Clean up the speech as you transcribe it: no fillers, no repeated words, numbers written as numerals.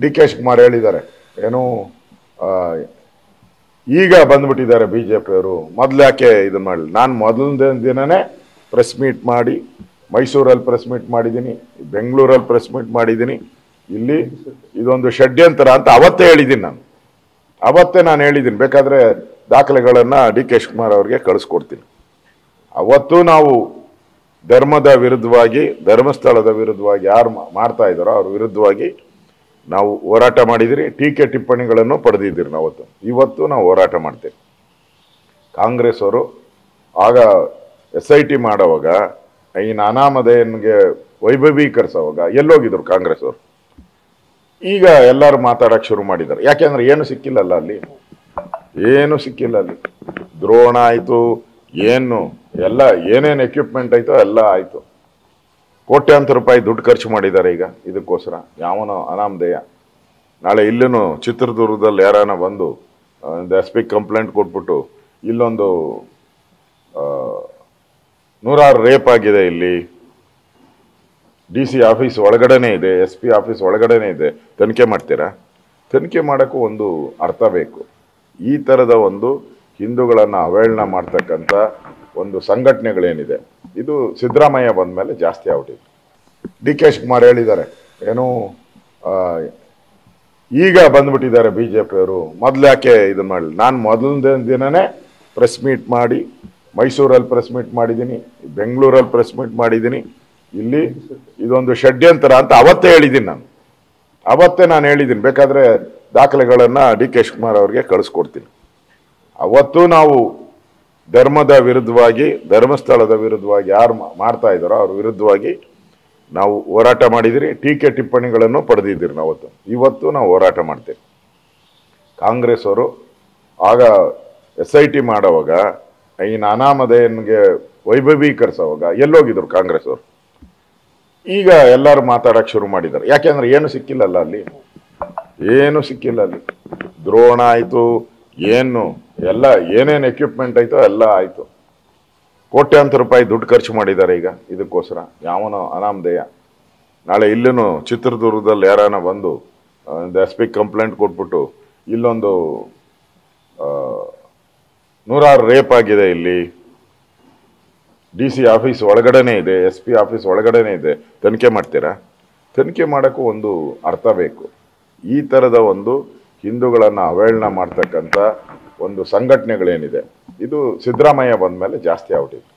D K Shivakumar ಹೇಳಿದ್ದಾರೆ ಏನು ಈಗ ಬಂದ್ಬಿಟ್ಟಿದ್ದಾರೆ ಬಿಜೆಪಿಯವರು. ಮೊದಲು ಯಾಕೆ ಇದನ್ನ ಮಾಡಲಿ? ನಾನು ಮೊದಲನೇ ದಿನನೇ ಪ್ರೆಸ್ ಮೀಟ್ ಮಾಡಿ, ಮೈಸೂರಲ್ಲಿ ಪ್ರೆಸ್ ಮೀಟ್ ಮಾಡಿದ್ದೀನಿ, ಬೆಂಗಳೂರಲ್ಲಿ ಪ್ರೆಸ್ ಮೀಟ್ ಮಾಡಿದ್ದೀನಿ. ಇಲ್ಲಿ ಇದೊಂದು ಷಡ್ಯಂತರ ಅಂತ ಅವತ್ತೇ ಹೇಳಿದ್ದೀನಿ. ನಾನು ಹೇಳಿದ್ದೀನಿ. ಬೇಕಾದ್ರೆ ದಾಖಲೆಗಳನ್ನು ಡಿ ಕೆ ಶಿವಕುಮಾರ್ ಅವ್ರಿಗೆ ಕಳಿಸ್ಕೊಡ್ತೀನಿ. ಅವತ್ತು ನಾವು ಧರ್ಮದ ವಿರುದ್ಧವಾಗಿ, ಧರ್ಮಸ್ಥಳದ ವಿರುದ್ಧವಾಗಿ ಯಾರು ಮಾಡ್ತಾ ಇದ್ದಾರೋ ಅವ್ರ ವಿರುದ್ಧವಾಗಿ ನಾವು ಹೋರಾಟ ಮಾಡಿದಿರಿ. ಟೀಕೆ ಟಿಪ್ಪಣಿಗಳನ್ನು ಪಡೆದಿದ್ದೀರಿ. ಇವತ್ತು ನಾವು ಹೋರಾಟ ಮಾಡ್ತೇವೆ. ಕಾಂಗ್ರೆಸ್ ಅವರು ಆಗ SIT ಮಾಡೋವಾಗ, ಇನ್ನು ಅನಾಮಧೇಯನ್ಗೆ ವೈಭವೀಕರಿಸೋವಾಗ ಎಲ್ಲೋಗಿದ್ರು ಕಾಂಗ್ರೆಸ್ ಅವರು? ಈಗ ಎಲ್ಲರೂ ಮಾತಾಡಕ್ಕೆ ಶುರು ಮಾಡಿದ್ದಾರೆ. ಯಾಕೆಂದ್ರೆ ಏನು ಸಿಕ್ಕಿಲ್ಲಲ್ಲ ಅಲ್ಲಿ, ಏನು ಸಿಕ್ಕಿಲ್ಲ ಅಲ್ಲಿ. ದ್ರೋಣ ಆಯಿತು, ಏನು ಎಲ್ಲ ಏನೇನು ಎಕ್ವಿಪ್ಮೆಂಟ್ ಆಯಿತೋ ಎಲ್ಲ ಆಯಿತು. ಕೋಟ್ಯಾಂತರ ರೂಪಾಯಿ ದುಡ್ಡು ಖರ್ಚು ಮಾಡಿದ್ದಾರೆ ಈಗ ಇದಕ್ಕೋಸ್ಕರ. ಯಾವನೋ ಅನಾಮಧೇಯ ನಾಳೆ ಇಲ್ಲೂ ಚಿತ್ರದುರ್ಗದಲ್ಲಿ ಯಾರಾನ ಬಂದು SP ಕಂಪ್ಲೇಂಟ್ ಕೊಟ್ಬಿಟ್ಟು ಇಲ್ಲೊಂದು 106 ರೇಪ್ ಆಗಿದೆ, ಇಲ್ಲಿ DC ಆಫೀಸ್ ಒಳಗಡೆನೇ ಇದೆ, SP ಆಫೀಸ್ ಒಳಗಡೆನೇ ಇದೆ, ತನಿಖೆ ಮಾಡ್ತೀರಾ? ತನಿಖೆ ಮಾಡೋಕ್ಕೂ ಒಂದು ಅರ್ಥ ಬೇಕು. ಈ ಥರದ ಒಂದು ಹಿಂದೂಗಳನ್ನು ಅವಹೇಳನ ಮಾಡ್ತಕ್ಕಂಥ ಒಂದು ಸಂಘಟನೆಗಳೇನಿದೆ, ಇದು ಸಿದ್ದರಾಮಯ್ಯ ಬಂದ ಮೇಲೆ ಜಾಸ್ತಿ ಆಗ್ಬಿಟ್ಟಿದೆ. ಡಿ ಕೆ ಶಿವಕುಮಾರ್ ಹೇಳಿದ್ದಾರೆ ಏನು ಈಗ ಬಂದ್ಬಿಟ್ಟಿದ್ದಾರೆ ಬಿಜೆಪಿಯವರು. ಮೊದಲು ಯಾಕೆ ಇದನ್ನ ಮಾಡಲಿ? ನಾನು ಮೊದಲನೇ ದಿನನೇ ಪ್ರೆಸ್ ಮೀಟ್ ಮಾಡಿ, ಮೈಸೂರಲ್ಲಿ ಪ್ರೆಸ್ ಮೀಟ್ ಮಾಡಿದ್ದೀನಿ, ಬೆಂಗಳೂರಲ್ಲಿ ಪ್ರೆಸ್ ಮೀಟ್ ಮಾಡಿದ್ದೀನಿ. ಇಲ್ಲಿ ಇದೊಂದು ಷಡ್ಯಂತರ ಅಂತ ಅವತ್ತೇ ಹೇಳಿದ್ದೀನಿ. ನಾನು ಹೇಳಿದ್ದೀನಿ. ಬೇಕಾದ್ರೆ ದಾಖಲೆಗಳನ್ನು ಡಿ ಕೆ ಶಿವಕುಮಾರ್ ಅವ್ರಿಗೆ ಕಳಿಸ್ಕೊಡ್ತೀನಿ. ಅವತ್ತು ನಾವು ಧರ್ಮದ ವಿರುದ್ಧವಾಗಿ, ಧರ್ಮಸ್ಥಳದ ವಿರುದ್ಧವಾಗಿ ಯಾರು ಮಾಡ್ತಾ ಇದ್ದಾರೋ ಅವ್ರ ವಿರುದ್ಧವಾಗಿ ನಾವು ಹೋರಾಟ ಮಾಡಿದಿರಿ. ಟೀಕೆ ಟಿಪ್ಪಣಿಗಳನ್ನು ಪಡೆದಿದ್ದೀರಿ. ಇವತ್ತು ನಾವು ಹೋರಾಟ ಮಾಡ್ತೇವೆ. ಕಾಂಗ್ರೆಸ್ ಅವರು ಆಗ SIT ಮಾಡೋವಾಗ, ಇನ್ನು ಅನಾಮಧೇಯನ್ಗೆ ವೈಭವೀಕರಿಸೋವಾಗ ಎಲ್ಲೋಗಿದ್ರು ಕಾಂಗ್ರೆಸ್ ಅವರು? ಈಗ ಎಲ್ಲರೂ ಮಾತಾಡಕ್ಕೆ ಶುರು ಮಾಡಿದ್ದಾರೆ. ಯಾಕೆಂದ್ರೆ ಏನು ಸಿಕ್ಕಿಲ್ಲಲ್ಲ ಅಲ್ಲಿ, ಏನು ಸಿಕ್ಕಿಲ್ಲ ಅಲ್ಲಿ. ದ್ರೋಣ ಆಯಿತು, ಏನು ಎಲ್ಲ ಏನೇನು ಎಕ್ವಿಪ್ಮೆಂಟ್ ಆಯಿತೋ ಎಲ್ಲ ಆಯಿತು. ಕೋಟ್ಯಾಂತರ ರೂಪಾಯಿ ದುಡ್ಡು ಖರ್ಚು ಮಾಡಿದ್ದಾರೆ ಈಗ ಇದಕ್ಕೋಸ್ಕರ. ಯಾವನೋ ಅನಾಮಧೇಯ ನಾಳೆ ಇಲ್ಲೂ ಚಿತ್ರದುರ್ಗದಲ್ಲಿ ಯಾರಾನ ಬಂದು SP ಕಂಪ್ಲೇಂಟ್ ಕೊಟ್ಬಿಟ್ಟು ಇಲ್ಲೊಂದು 106 ರೇಪ್ ಆಗಿದೆ, ಇಲ್ಲಿ DC ಆಫೀಸ್ ಒಳಗಡೆನೇ ಇದೆ, SP ಆಫೀಸ್ ಒಳಗಡೆನೇ ಇದೆ, ತನಿಖೆ ಮಾಡ್ತೀರಾ? ತನಿಖೆ ಮಾಡೋಕ್ಕೂ ಒಂದು ಅರ್ಥ ಬೇಕು. ಈ ಥರದ ಒಂದು ಹಿಂದೂಗಳನ್ನು ಅವಹೇಳನ ಮಾಡ್ತಕ್ಕಂಥ ಒಂದು ಸಂಘಟನೆಗಳೇನಿದೆ, ಇದು ಸಿದ್ದರಾಮಯ್ಯ ಬಂದ ಮೇಲೆ ಜಾಸ್ತಿ ಆಗ್ಬಿಟ್ಟಿದೆ.